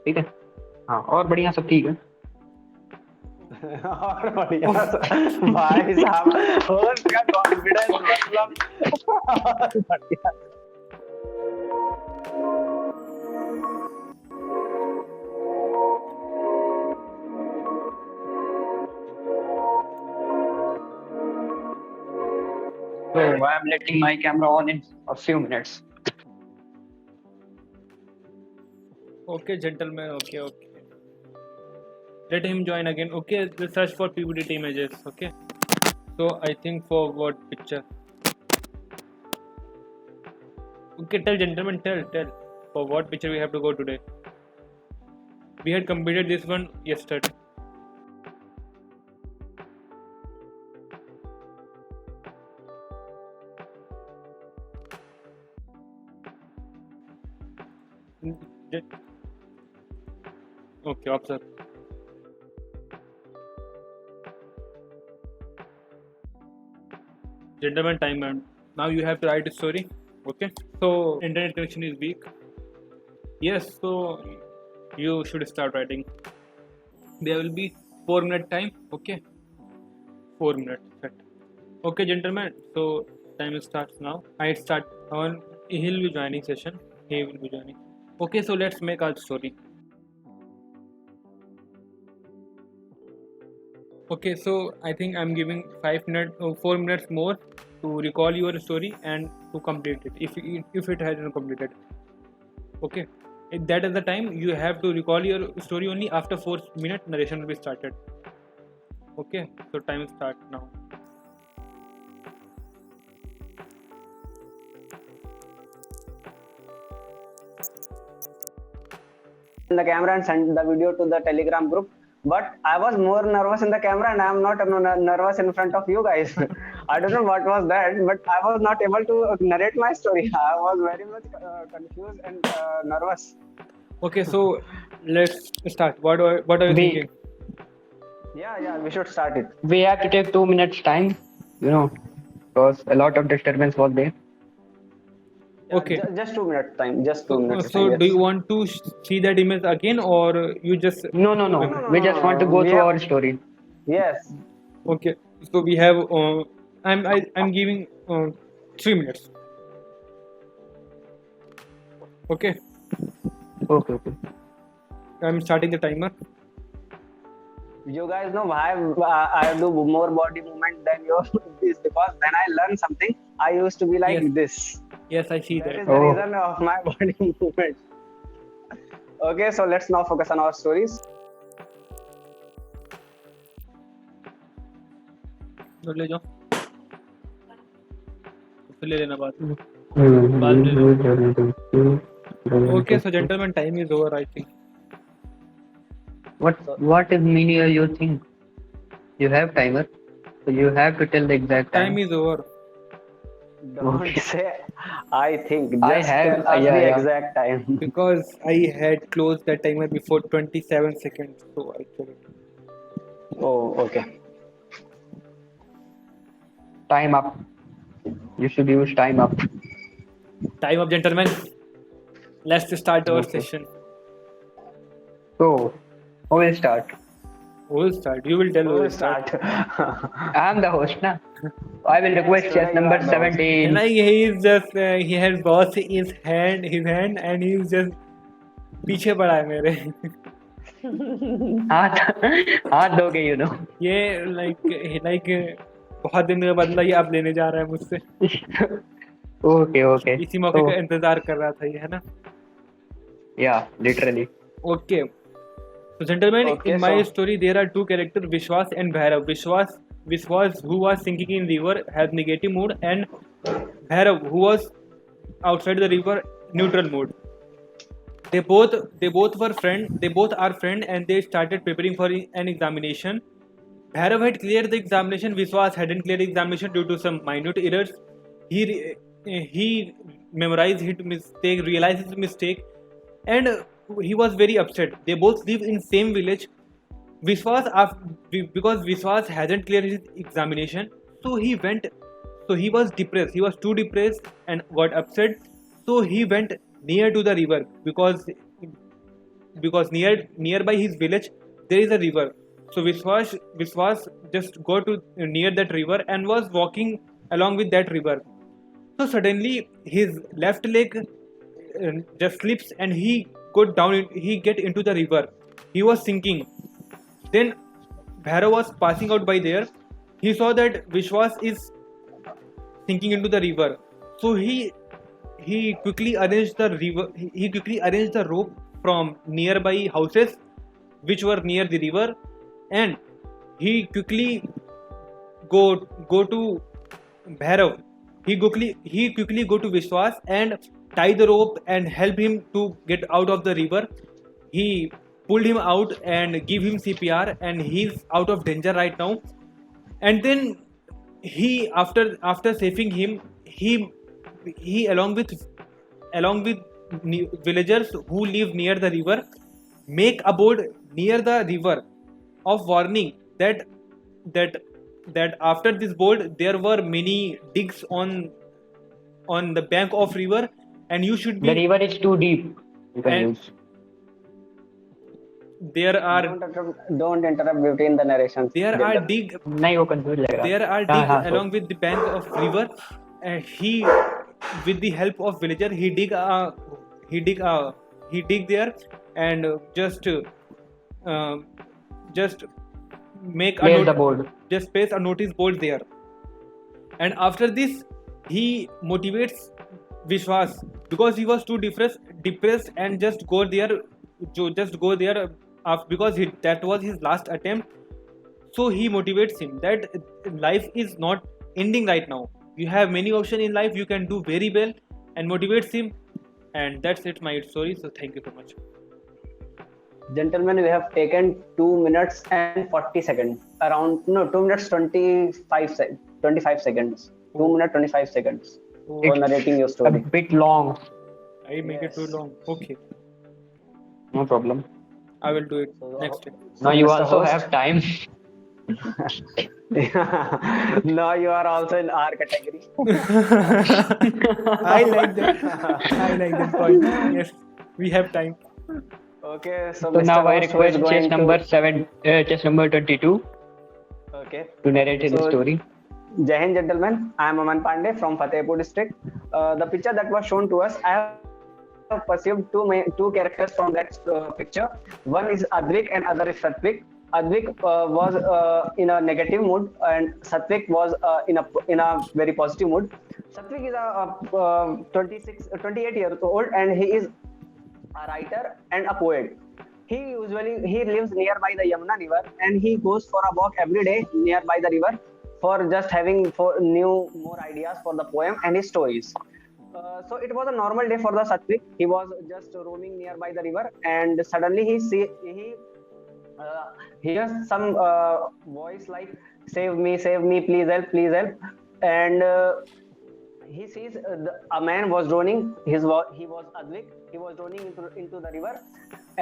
ठीक है। हाँ और बढ़िया सब ठीक है। और बढ़िया भाई साहब, और क्या कॉन्फिडेंस मतलब। बढ़िया। So I am letting my camera on in a few minutes. Okay, gentlemen. Okay. Let him join again. Okay, the search for PPDT images. Okay. So I think for what picture? Okay, tell gentlemen, tell. For what picture we have to go today? We had completed this one yesterday. Okay, observe. Gentlemen, time and now you have to write a story. Okay. So internet connection is weak. Yes. So you should start writing. There will be 4 minute time. Okay. 4 minutes. Set. Okay, gentlemen. So time starts now. I start on. He'll be joining session. He will be joining. Okay. So let's make our story. Okay, so I think I'm giving 4 minutes more to recall your story and to complete it if it hasn't completed. Okay, that is the time you have to recall your story. Only after 4 minutes narration will be started. Okay, so time start now. The camera and send the video to the Telegram group. But I was more nervous in the camera, and I am not nervous in front of you guys. I don't know what was that, but I was not able to narrate my story. I was very much confused and nervous. Okay, so let's start. What are you thinking? Yeah, we should start it. We have to take 2 minutes time, because a lot of disturbance was there. Yeah, Okay. Just 2 minutes time. Just 2 minutes. So time, do yes. you want to see that image again, or you just? No. We just want to go through our story. Yes. Okay, so we have. I'm giving 3 minutes. Okay. Okay. I'm starting the timer. You guys know why I do more body movement than yours is because when I learn something, I used to be like Yes. this. Yes, I see That that. is the reason of my body movement. Okay, so let's now focus on our stories. तो ले जाओ फिर ले लेना बाद में Okay, so gentlemen, time is over, I think. What is meaning of your thing? You have timer, so you have to tell the exact time. Time is over. Don't say I think. Just I have- tell us yeah, the yeah. exact time. Because I had closed the timer before 27 seconds, so I told it. Oh, okay. Time up. You should use time up. Time up, gentlemen. Let's start our Okay. session. So, who will start? Who will start? You will tell who We'll will start. I am the host, na? I will request today chess you number are the host. 17. Like he is just he has lost his hand, and he is just पीछे पड़ा है मेरे. हाथ दोगे, ये like बहुत दिन के बदला ये अब लेने जा रहा है मुझसे. Okay. इसी मौके का इंतजार कर रहा था ये, है ना? Yeah, literally. Okay. So gentlemen, Okay, in my so- story there are two characters, Vishwas and Bhairav. Vishwas who was sinking in river has negative mood, and Bhairav who was outside the river neutral mood. They both were friend. They both are friend, and they started preparing for an examination. Bhairav had cleared the examination. Vishwas hadn't cleared the examination due to some minute errors. He memorized his mistake, realized his mistake, and he was very upset. They both live in same village. Vishwas, because Vishwas hasn't cleared his examination, so he was depressed. He was too depressed and got upset. So he went near to the river because because nearby his village there is a river. So Vishwas just go to near that river and was walking along with that river. So suddenly his left leg just slips and he got down. He get into the river. He was sinking. Then Bhairav was passing out by there. He saw that Vishwas is sinking into the river. So he quickly arranged the river. He quickly arranged the rope from nearby houses, which were near the river, and he quickly go to Bhairav. He quickly go to Vishwas and tie the rope and help him to get out of the river. He pulled him out and give him CPR, and he's out of danger right now. And then he after saving him, he along with villagers who live near the river make a board near the river of warning that after this board there were many digs on the bank of river, and you should The be river is too deep. You can and use. there are Don't interrupt between the narrations. there are gentlemen. dig नहीं वो confused लग रहा. there are हाँ, dig हाँ, along with the bank of river. He with the help of villager he dig there and just make a Place the board. just place a notice board there. And after this he motivates Vishwas because he was too depressed and just go there because that was his last attempt. So he motivates him that life is not ending right now. You have many options in life. You can do very well, and motivates him. And that's it, my story. So thank you so much. Gentlemen, we have taken 2 minutes and 40 seconds. 2 minutes 25 seconds. 2 minutes 25 seconds for It's narrating your A story. bit long. I make it too long. Okay, No problem. I will do it So, next time. Now you Mr. also Host. have time. Now you are also in our category. I like that. I like that point. Yes, we have time. Okay, so So Mr. now I Host, who is request going chess to- number 7, chess number 22 Okay. to narrate his So- story. Jai Hind, gentlemen. I am Aman Pandey from Fatehpur district. The picture that was shown to us, I have perceived two characters from that picture. One is Advik and other is Satvik. Advik was in a negative mood, and Satvik was in a very positive mood. Satvik is a 28 years old, and he is a writer and a poet. He lives nearby the Yamuna river, and he goes for a walk every day nearby the river for just having more ideas for the poem and his stories. So it was a normal day for the Satvik. He was just roaming nearby the river, and suddenly he hears some voice like save me, please help," and he sees a man was drowning. He was Advik. He was drowning into the river,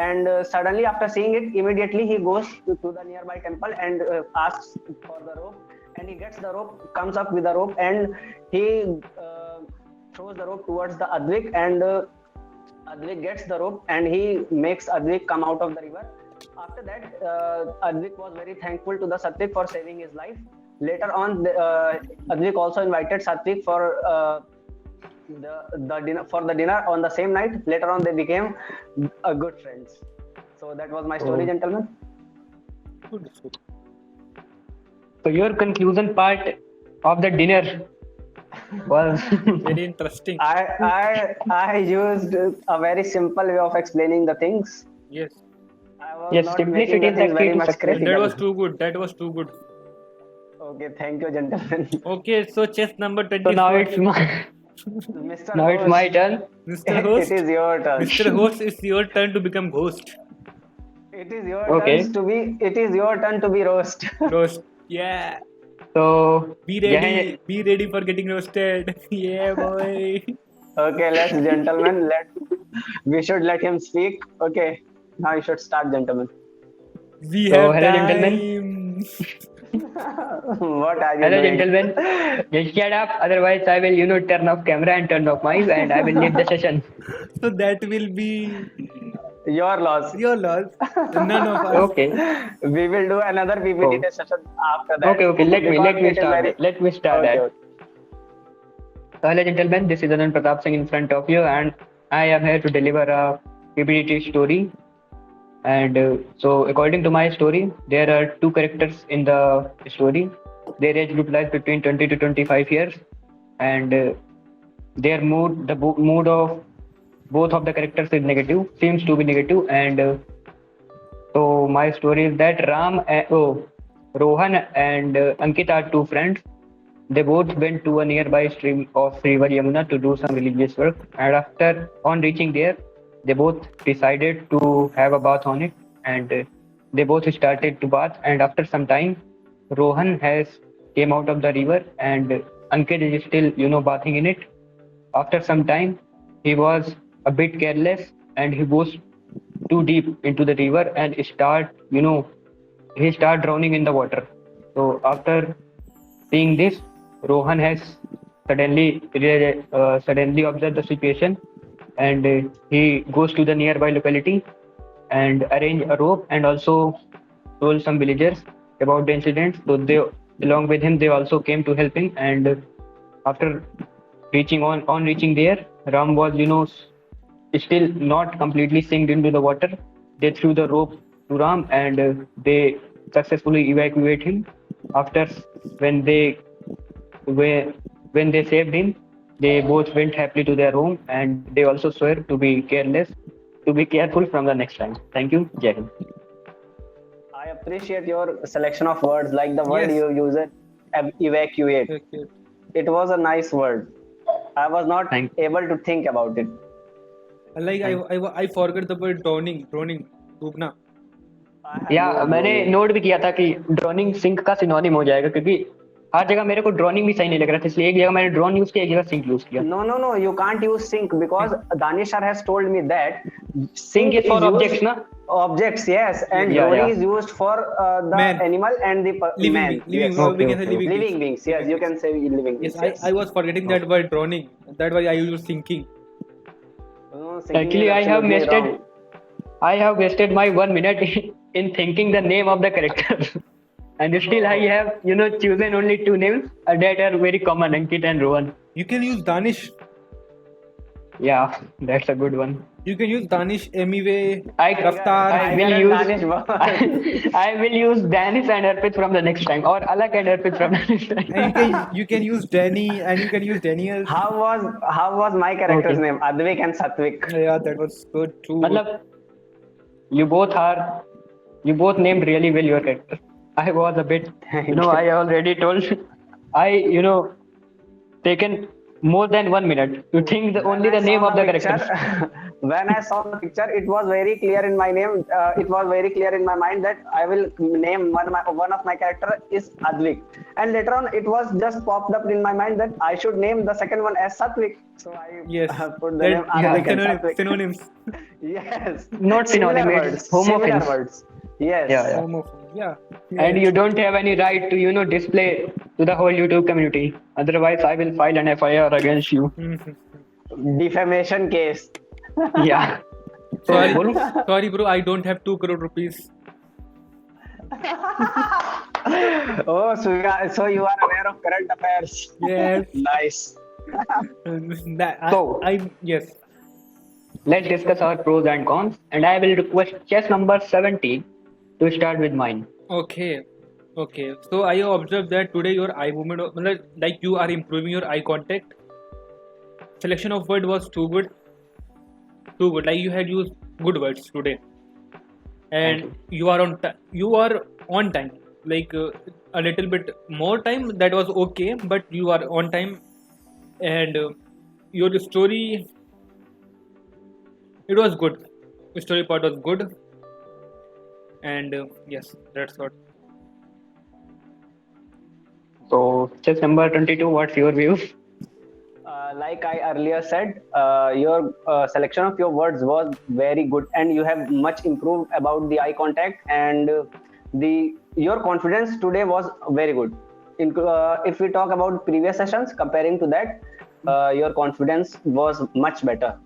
and suddenly after seeing it, immediately he goes to the nearby temple and asks for the rope. And he gets the rope, comes up with the rope, and he throws the rope towards the Advik, and Advik gets the rope, and he makes Advik come out of the river. After that, Advik was very thankful to the Satvik for saving his life. Later on, Advik also invited Satvik for the dinner on the same night. Later on, they became good friends. So that was my story, gentlemen. Good. So your conclusion part of the dinner was Very interesting. I used a very simple way of explaining the things. Yes. I was Yes, not simplicity making the is things the very key to much success. critical. That was too good. Okay, thank you, gentlemen. Okay, so chess number 24. so now it's my Mr. now it's Host, my turn. Mr. Host. It is your turn. Mr. Host, it's your turn to become ghost. It is your Okay. turn to be. It is your turn to be roast. Roast. Yeah. So Be yeah, ready. Be ready for getting roasted. Yeah, boy. Okay, gentlemen. We should let him speak. Okay, now you should start, gentlemen. We So, have hello, time. gentlemen. What are you hello doing? gentlemen. Just shut up. Otherwise, I will turn off camera and turn off mic, and I will leave the session. So that will be Your loss. Your loss. None of us. Okay. We will do another PPT Oh. session after that. Okay. Let Because me it is start. very. Let me start Okay. that. So, hello, gentlemen. This is Anand Pratap Singh in front of you, and I am here to deliver a PPT story. And so, according to my story, there are two characters in the story. Their age group lies between 20 to 25 years, and their mood, mood of both of the characters is negative, seems to be negative. And so, my story is that Rohan and Ankit are two friends. They both went to a nearby stream of River Yamuna to do some religious work, and after on reaching there, they both decided to have a bath on it, and they both started to bath. And after some time, Rohan has came out of the river, and Ankit is still, bathing in it. After some time, he was a bit careless, and he goes too deep into the river and he start drowning in the water. So after seeing this, Rohan has suddenly observed the situation, and he goes to the nearby locality and arrange a rope, and also told some villagers about the incident. So they, along with him, they also came to help him. And after reaching there, Ram was still not completely sinked into the water. They threw the rope to Ram, and they successfully evacuate him. After when they where when they saved him, they both went happily to their home, and they also swear to be careful from the next time. Thank you. Jai Hind. I appreciate your selection of words, like the word Yes. you use it, evacuate. Okay. It was a nice word. I was not Thank able to think about it. Like I forgot the word drowning. Dumna. I have या used मैंने drowning. Note भी किया था कि droning sink का synonym हो जाएगा, क्योंकि हर जगह मेरे को ड्रोनिंग भी सही नहीं लग रहा था, इसलिए एक जगह मैंने ड्रोन यूज किया, एक जगह सिंक यूज किया. No. You can't use sink because Danishar has told me that Sink is for used objects, na? objects, yes, and Yeah, drowning yeah. is used for the Man. animal and the Living man. being. Living. Yes. We can say Okay. living beings. Living beings. Yes, you can say living Yes, beings. I was forgetting that word drowning. That's why I used thinking. No, sinking Actually, is absolutely wrong. I have wasted my 1 minute in thinking the name of the character. And still I have, chosen only two names that are very common, Ankit and Rohan. You can use Danish. Yeah, that's a good one. You can use Danish, Emiwe, I Raftar. I will Tiger and use Danish word. I will use Danish and Arpit from the next time, or Alak and Arpit from the next time. And you can use Danny, and you can use Daniel. How was my character's Okay. name? Advik and Satvik. Yeah, that was good too. Matlab, you both are you both named really well your character. I was a bit, Thank you. I already told I, taken more than 1 minute to think only the name of the character. When I saw the picture, it was very clear in my name. It was very clear in my mind that I will name one of my character is Advik, and later on it was just popped up in my mind that I should name the second one as Satvik. So I Yes. put the name yeah, Advik and Satvik. Synonyms. Yes. Not synonym, Similar it's words. homophones. Similar words. Yes. Yeah. Homophone. Yeah. And you don't have any right to, display to the whole YouTube community. Otherwise, I will file an FIR against you. Defamation case. Yeah. So, Sorry, bolo. sorry, bro. I don't have 2 crore rupees. Oh, so you are aware of current affairs. Yes. Nice. Yes. Let's discuss our pros and cons. And I will request chess number 70 to start with mine. Okay. So I observed that today your eye movement, like you are improving your eye contact. Selection of word was too good. Like you had used good words today, and you are on time. Like a little bit more time, that was okay, but you are on time, and your story, it was good. The story part was good, and yes, that's what. So, chess number 22, what's your view? Like I earlier said, your selection of your words was very good, and you have much improved about the eye contact, and your confidence today was very good. If we talk about previous sessions, comparing to that, your confidence was much better.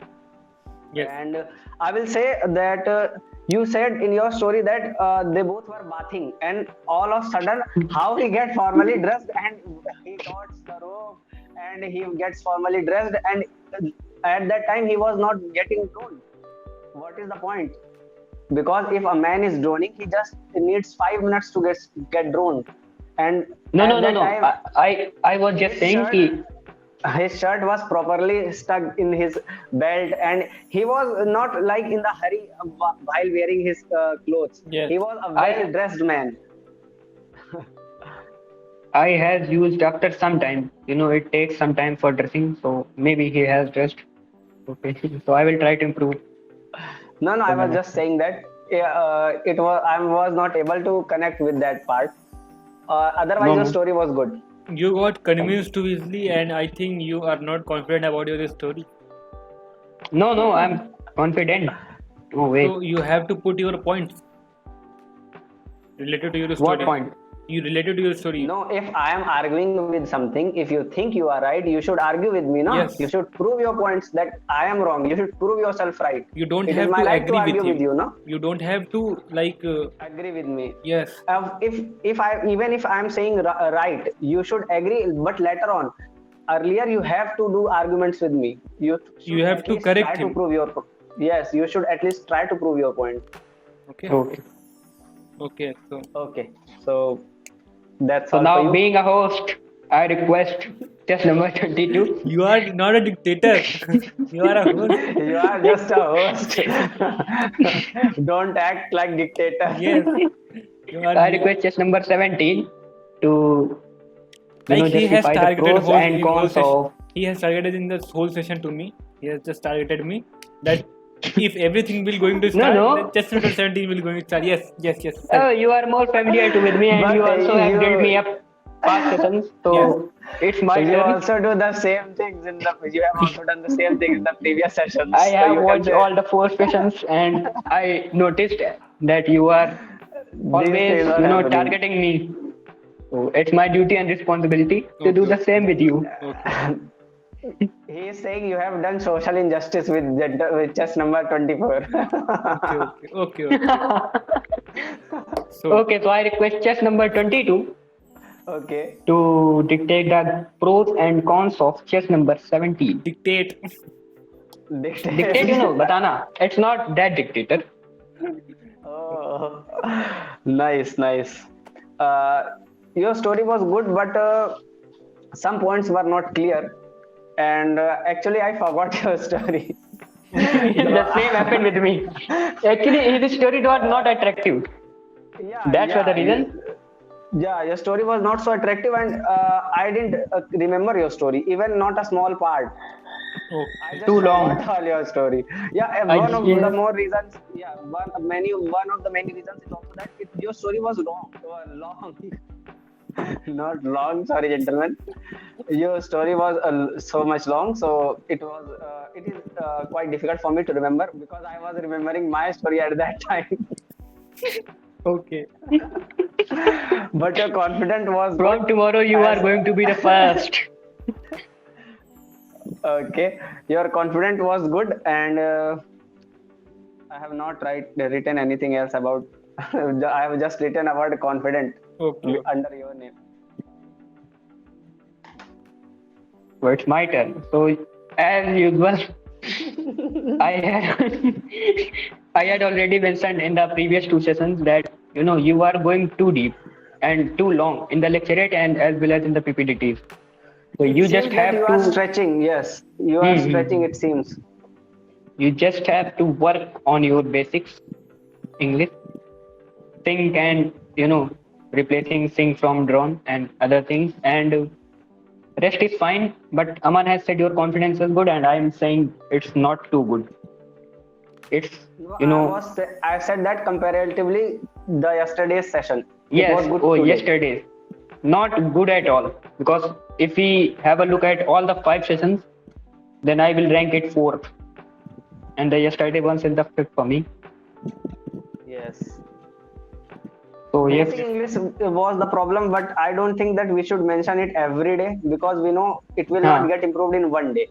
Yes. And I will say that you said in your story that they both were bathing, and all of a sudden, how he get formally dressed and he got the rope and he gets formally dressed, and at that time he was not getting droned. What is the point? Because if a man is droning, he just needs 5 minutes to get droned, and No, no, at no, that no. time I was just his saying shirt ki, his shirt was properly stuck in his belt, and he was not like in the hurry while wearing his clothes. Yes. He was a I well dressed man. I has used after some time. It takes some time for dressing, so maybe he has dressed. Okay, so I will try to improve No, for I my was next just time. saying that it was I was not able to connect with that part. Otherwise No, your no, story was good. You got convinced too easily, and I think you are not confident about your story. no, no. I'm confident. No So way. you have to put your points related to your What story. point? You related to your story. No, if I am arguing with something, if you think you are right, you should argue with me, no? You Yes. should prove your points that I am wrong. You should prove yourself right. You don't It is have my to right to agree with argue with him. you, no? You don't have to Agree with me. yes. If I even if I am saying right, you should agree. But later on, earlier you have to do arguments with me. You You should have at to least try correct to him. prove your. Yes, you should at least try to prove your point. Okay. Okay. Okay. So Okay, so that's So all for now, you. being a host, I request test number 22. you are not a dictator. You are a host. You are just a host. Don't act like dictator. Yes. You are I request test number 17 to like he has justify the targeted pros whole and in whole cons session. of. He has targeted in this whole session to me. He has just targeted me that if everything will going to No, start, then no. test number 17 will going to start. Yes. Yes. Yes. Sir. You are more familiar to with me, and you But also have built me you up past sessions. Yes. So it's my you turn. also do the same things in the you have also done the same thing in the previous I sessions. So have you can watched say all the four sessions, and I noticed that you are these always, things are happening. targeting me. So it's my duty and responsibility to do Okay. the same with you. Okay. He is saying you have done social injustice with chess number 24. Okay. Okay. Okay. Okay. So Okay, so I request chess number 22 Okay. to dictate the pros and cons of chess number 17. dictate. Dictate, Dictate. batana. It's not that dictator. Oh, nice, nice. Uh, your story was good, but some points were not clear. And actually, I forgot your story. The same happened with me. Actually, his story was not attractive. Yeah, That's for the reason. yeah, your story was not so attractive, and I didn't remember your story, even not a small part. I Okay. just Too long. forgot all your story. Yeah, I, one of the yeah. more reasons. Yeah, one of the many reasons is also that your story was long, not long. Sorry, gentlemen. Your story was so much long, so it is quite difficult for me to remember because I was remembering my story at that time. Okay. But your confidence was good. From tomorrow, you are As going to be the first. okay, your confidence was good, and I have not written anything else about. I have just written about confident Okay. under your name. So it's my turn. So, as usual, I had I had already mentioned in the previous two sessions that you are going too deep and too long in the lecturate and as well as in the PPDTs. So It you just seems that have you are to stretching. Yes, you are stretching. Hmm. It seems. You just have to work on your basics, English, think and replacing sing from drawn and other things, and rest is fine. But Aman has said your confidence is good, and I'm saying it's not too good. It's No, you know I said that comparatively the yesterday's session, it was yes, good oh today. yesterday, not good at all. Because if we have a look at all the five sessions, then I will rank it fourth, and the yesterday one is the fifth for me. Yes. So yes, Basic English was the problem, but I don't think that we should mention it every day because we know it will not huh. get improved in one day.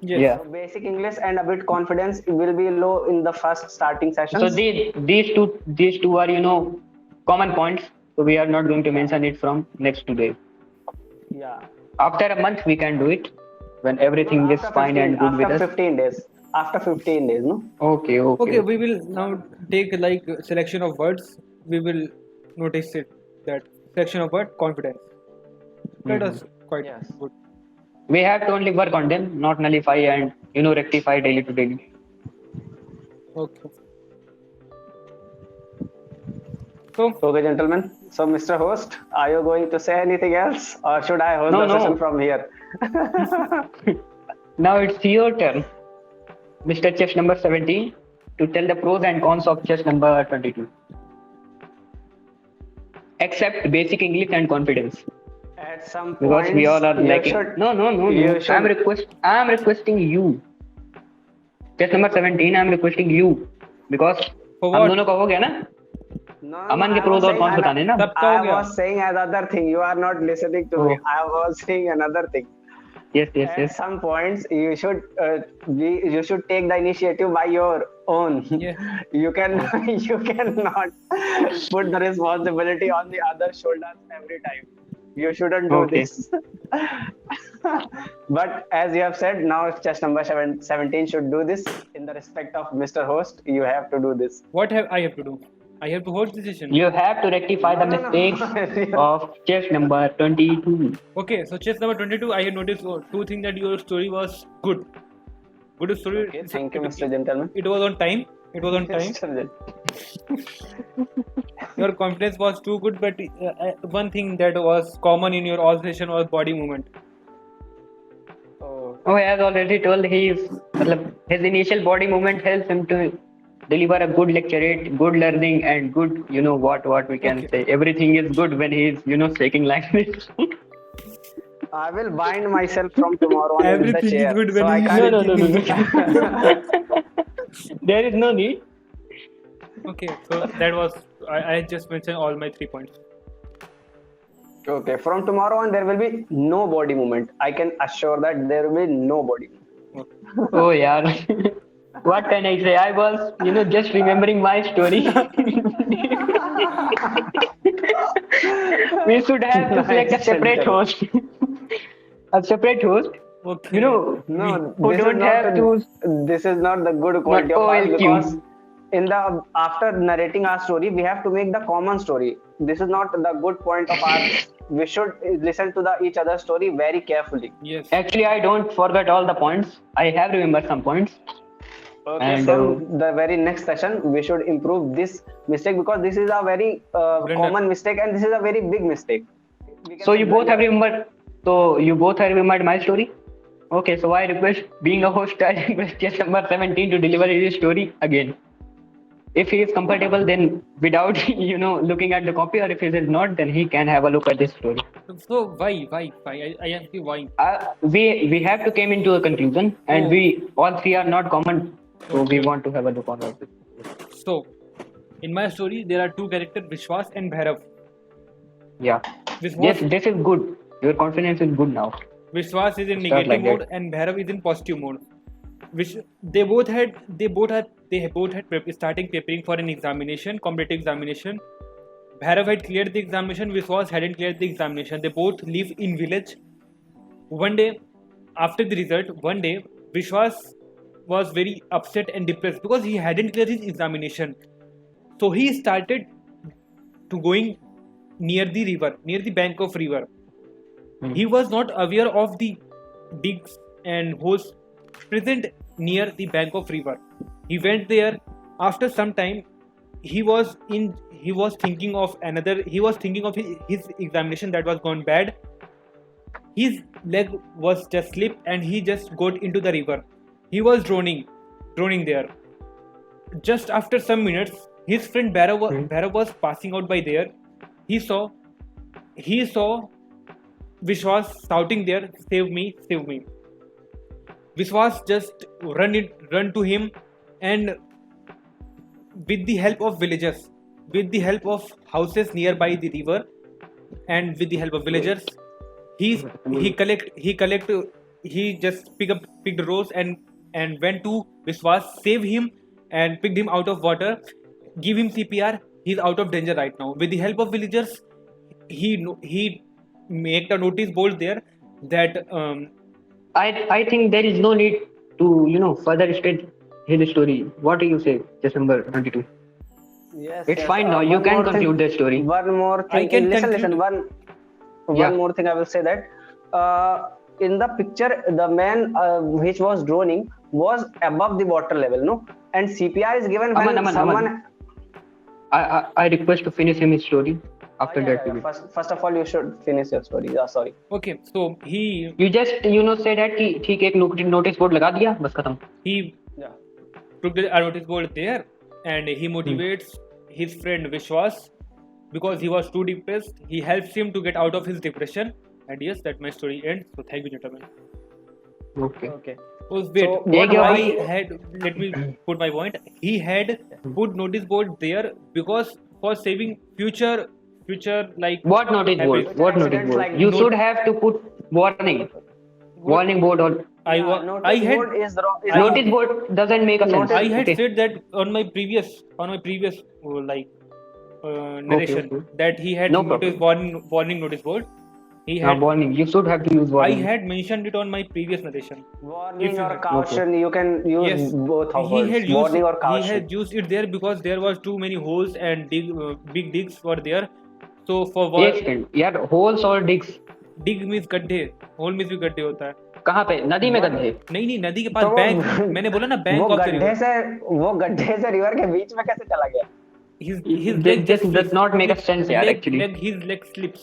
Yes. Yeah. So basic English and a bit confidence will be low in the first starting sessions. So these two are common points. So we are not going to mention it from next 2 days. Yeah. After a month we can do it when everything No, is fine and good with after us. 15 days. After 15 days, no? Okay, okay. Okay, we will now take like selection of words. We will notice it that selection of word confidence. That was quite Yes. good. We have to only work on them, not nullify and rectify daily to daily. Okay. So Okay, gentlemen. So, Mr. Host, are you going to say anything else, or should I host No, the no. session from here? Now it's your turn, Mr. Chess number 17, to tell the pros and cons of chess number 22. Except basic English and confidence. At some Because points, we all are you lacking. should. No. You should. I'm requesting you. Chess number 17, I'm requesting you. Because For हम what? दोनों का हो गया ना? No, अमन के I pros was और saying cons बताने ना? सबका हो I गया. was saying another thing. You are not listening to me. Oh. I was saying another thing. Yes. At some points, you should take the initiative by your own. Yeah. You cannot put the responsibility on the other shoulders every time. You shouldn't do Okay. this. But as you have said, now chess number 17 should do this in the respect of Mr. Host. You have to do this. What have I have to do? I have to hold the session. You have to rectify the No. mistakes of chess number 22. Okay, so chess number 22, I have noticed two things that your story was good. Good story. Okay, thank you, Mr. Gentleman. It was on time. It was on time. Mr. Your confidence was too good, but one thing that was common in your all session was body movement. Oh, Oh, as already told, his initial body movement helps him to deliver a good lecture, good learning, and good, what we can say. Everything is good when he is, shaking like this. I will bind myself from tomorrow on in the Everything is chair. good so when I he can't. No. There is no need. Okay, so that was I just mentioned all my 3 points. Okay, from tomorrow on there will be no body movement. I can assure that there will be no body movement. Okay. Oh, yeah. What can I say? I was, just remembering my story. We should have to select a separate host. A separate host. Okay. No, who this is don't not have to. This is not the good quality of ours OLQ. because in the after narrating our story, we have to make the common story. This is not the good point of ours. We should listen to each other's story very carefully. Yes. Actually, I don't forget all the points. I have remembered some points. Okay, And, from the very next session, we should improve this mistake because this is a very common mistake and this is a very big mistake. We can So say you both blunder. have remembered. So you both have remembered my story. Okay, so I request, being a host, I request chess number 17 to deliver his story again. If he is comfortable, then without looking at the copy, or if he is not, then he can have a look at this story. So why? I ask you why. We have to come into a conclusion, and Oh. we all three are not common, so we Okay. want to have a look on it. So, in my story, there are two characters, Vishwas and Bhairav. Yeah. Vishwas, This is good. Your confidence is good now. Vishwas is in Start negative like mode that. and Bhairav is in positive mode. Which they both had starting preparing for an examination, competitive examination. Bhairav had cleared the examination, Vishwas hadn't cleared the examination. They both live in village. One day, after the result, Vishwas was very upset and depressed because he hadn't cleared his examination. So he started to going near the bank of river. He was not aware of the digs and holes present near the bank of river. He went there. After some time, he was thinking of his examination that was gone bad. His leg was just slipped and he just got into the river. He was drowning there. Just after some minutes, his friend Bhairav was passing out by there. He saw Vishwas shouting there, "Save me, save me." Vishwas just run to him, and with the help of villagers, with the help of houses nearby the river, and with the help of villagers, he collect he just picked a rose and went to Vishwas, save him and picked him out of water, give him CPR. He's out of danger right now. With the help of villagers, he make a notice board there that I think there is no need to further state his story. What do you say, December 22? Yes, It's yes. fine now. You One can more thing. conclude the story. One more I thing. can Listen, conclude. One Yeah. more thing. I will say that in the picture, the man which was droning was above the water level, no, and CPR is given when Aman. someone. I request to finish him his story. After that, we will. First of all, you should finish your story. Yeah, sorry. okay, so he You just say that कि ठीक है एक notice board लगा दिया बस खत्म. Yeah. took the notice board there and he motivates his friend Vishwas because he was too depressed. He helps him to get out of his depression, and yes, that my story ends. So thank you, gentlemen. Okay. Okay. Oh, wait, So, what what I I- had, let me put my point. He had put notice board there because for saving future like What notice board? happens. What notice Accidents board? like You no- should have to put warning. Warning board or Notice I had board is wrong. notice board doesn't make a sense. I had Okay. said that on my previous narration okay. that he had No notice warning notice board. He Now had warning. You should have to use I warning. had mentioned it on my previous narration. Warning If you or had- caution, you can use Yes, both of he words. had used Warning or he caution. had used it there because there was too many holes and big digs were there. So for एक second यार holes और digs dig means गड्ढे, hole means भी गड्ढे होता है. कहाँ पे नदी में गड्ढे नहीं नदी के पास तो वो- बैंक. मैंने बोला ना बैंक वो ऑफ द गड्ढे रिवर. से रिवर के बीच में कैसे चला गया? His This leg just does slips. not make a sense यार actually. His leg slips.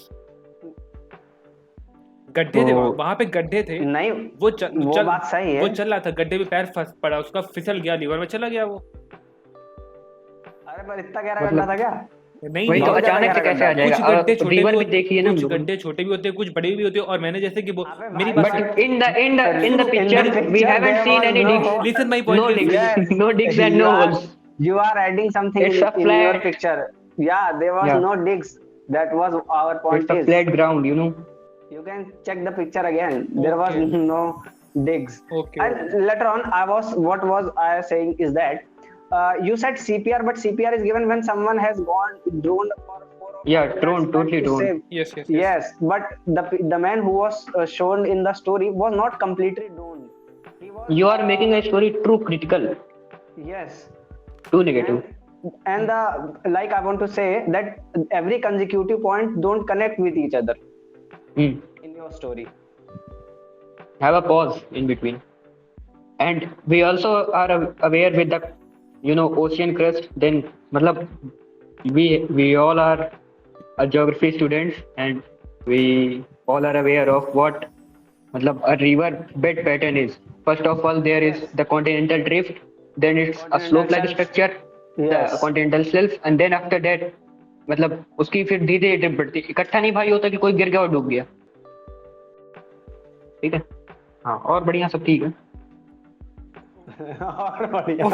गड्ढे थे तो- वहां पे गड्ढे थे. नहीं, वो वो बात सही है। वो चल रहा था, गड्ढे में पैर फंस पड़ा, उसका फिसल गया, लीवर में चला गया वो. अरे पर इतना गहरा गड्ढा था क्या? नहीं वही तो बहुत अचानक से ज्यादा कैसे आ गड्ढा. कुछ जाएगा गड्ढे छोटे रिवर भी भी देखिए ना कुछ गड्ढे छोटे भी होते हैं, कुछ बड़े भी होते हैं. और मैंने जैसे कि अबे मेरी भाई, बात But in the picture we haven't seen any digs. listen my point. No digs. Yes. No digs and no holes. You are adding something It's a in your flat- picture. Yeah, there was Yeah. no digs. That was our point. It's a is flat ground, you know. you can check the picture again. There was Okay. no digs. Okay. And later on, what was I saying is that you said CPR, but CPR is given when someone has gone droned for 4 or 5 Yeah, minutes droned, totally to droned. save. Yes. Yes, but the man who was shown in the story was not completely droned. He was, You are making a story too critical, yes. too negative. And like I want to say that every consecutive point don't connect with each other Hmm. in your story. Have a pause in between. And we also are aware with the ocean crust. Then matlab we all are geography students and we all are aware of what matlab a river bed pattern is. First of all, there is the continental drift, then it's a slope like Continental structure, the Yes. continental shelf, and then after that मतलब उसकी फिर धीरे धीरे drip बढ़ती है. इकट्ठा नहीं भाई होता कि कोई गिर गया और डूब गया. ठीक है. हाँ और बढ़िया सब ठीक है. और बढ़िया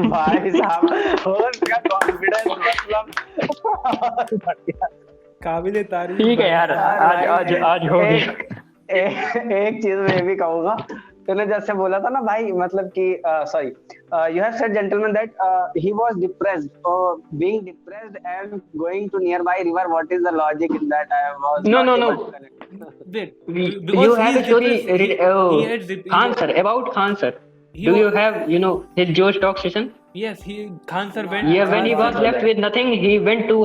भाई साहब और क्या कॉन्फिडेंस मतलब बढ़िया. काबिल तारीफ. ठीक है यार आज हो गया. एक चीज मैं भी कहूंगा. तूने जैसे बोला था ना भाई मतलब कि sorry you have said gentlemen that he was depressed. So being depressed and going to nearby river, what is the logic in that? I was No, not no, able no. to connect. Wait, You because have he a is story. depressed, he had Khan sir, about Khan sir. He Do was- you have his Josh talk session? Yes, Khan sir went. Yeah, when he was left with nothing, he went to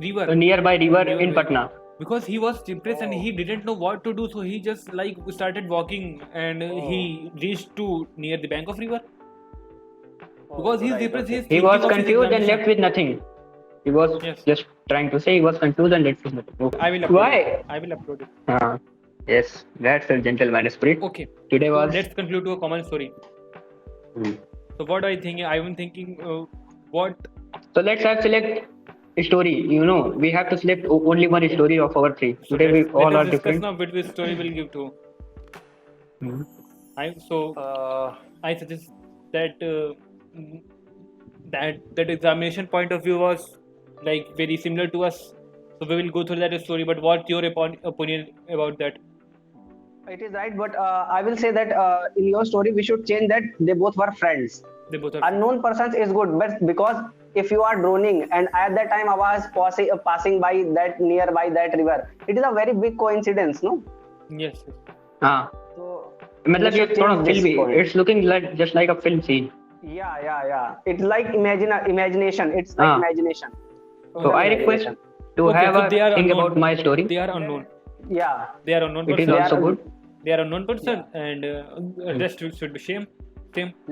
river. a nearby river River, in right. Patna. Because he was depressed and he didn't know what to do, so he just like started walking and he reached to near the bank of river. Because he's depressed, he's He thinking was of his confused and examination. left with nothing. He was Yes. just trying to say he was confused and left with nothing. Okay. I will upload Why? it. I will upload it. Yes, that's a gentleman spirit. Okay. Today was. Let's conclude to a common story. Hmm. So what I think, I'm thinking, what So let's have select a story. We have to select only one story of our three. so Today we let all us are discuss different. now which story we'll give to. Hmm. I suggest that that examination point of view was like very similar to us. So we will go through that story. But what's your opinion about that? It is right, but I will say that in your story we should change that they both were friends. They both are. Unknown persons is good, but because if you are droning and at that time I was passing by that nearby that river, it is a very big coincidence, no? Yes. yes. हाँ So we मतलब ये should थोड़ा change this फिल्मी point. it's looking like just like a film scene. Yeah. It's like imagination. It's like Ah. imagination. So Total I request imagination. to Okay, have so a they are think unknown. about my story. They are unknown. Yeah. They are unknown It is person. also are- good. They are unknown person, and rest should be same.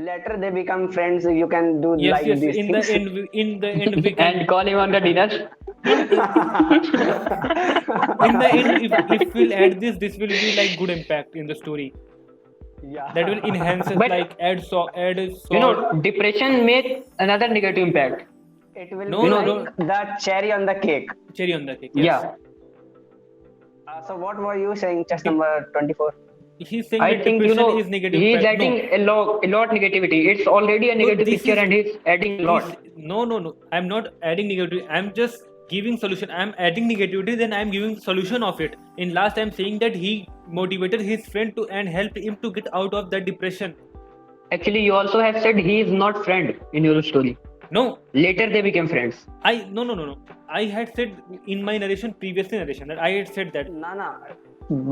Later they become friends. You can do Yes, like yes. these In things. the end, in the end, we can. And call him on the dinner. In the end, if we'll add this, this will be like good impact in the story. Yeah. That will enhance it, But- like add so. You know, depression make another negative impact. It will No, be no, like the cherry on the cake. cherry on the cake. Yes. Yeah. So what were you saying? Chest number 24. He's saying I that think depression is negative. he's impact. adding a lot negativity. It's already a negative this picture is- and he's adding a lot. No. I'm not adding negativity. I'm just giving solution. I'm adding negativity, then I'm giving solution of it. In last, I'm saying that he motivated his friend to and helped him to get out of that depression. Actually, you also have said he is not friend in your story. No, Later they became friends. no. I had said in my previously narration, that I had said that. No.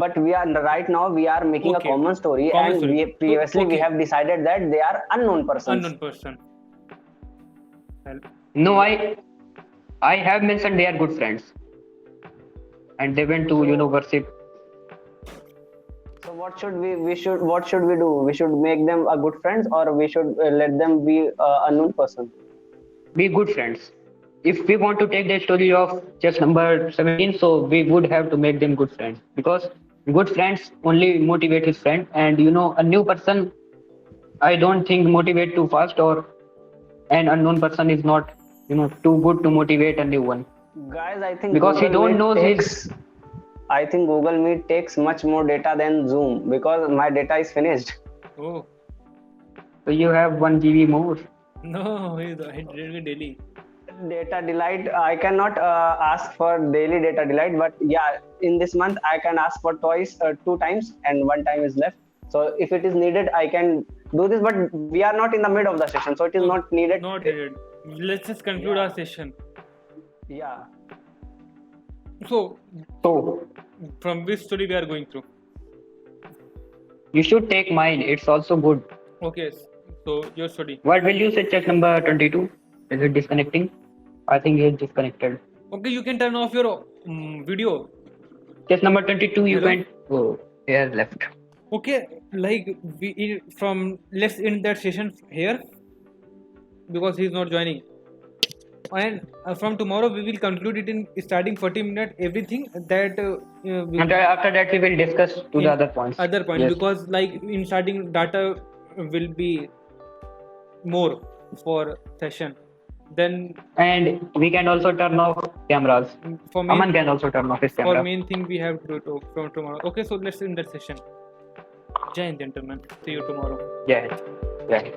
But we are right now. We are making Okay. a common story, Common and story. we previously we Okay. have decided that they are unknown persons. Unknown person. Well, No, I have mentioned they are good friends. And they went to, worship. So what should what should we do? We should make them a good friends, or we should let them be unknown person. Be good friends. If we want to take the story of chess number 17, so we would have to make them good friends. Because good friends only motivate his friend. And, a new person, I don't think motivate too fast, or an unknown person is not, too good to motivate a new one. Guys, I think Because he Google don't Meet know takes, I think Google Meet takes much more data than Zoom because my data is finished. oh So you have 1 GB more. no, I did it daily. Data delete, I cannot ask for daily data delete, but yeah, in this month I can ask for twice, 2 times, and 1 time is left. So if it is needed, I can do this, but we are not in the mid of the session, so it is not needed. Not needed. Let's just conclude Yeah. our session. Yeah. So, So from which story we are going through? you should take mine. It's also good. Okay, so your story. What will you say, check number 22? Is it disconnecting? I think it's disconnected. Okay, you can turn off your video. Check number 22, you Hello? can. Oh, here left. Okay, like let's end that session here because he's not joining. And from tomorrow we will conclude it in starting 40 minutes. Everything that And after that, we will discuss to in the other points. other point Yes. because like in starting data will be more for session. Then And we can also turn off cameras. for me. Aman can also turn off his For camera. main thing we have to do from tomorrow. Okay, so let's end that session. Jai Hind, gentlemen. See you tomorrow. Yeah. Yeah.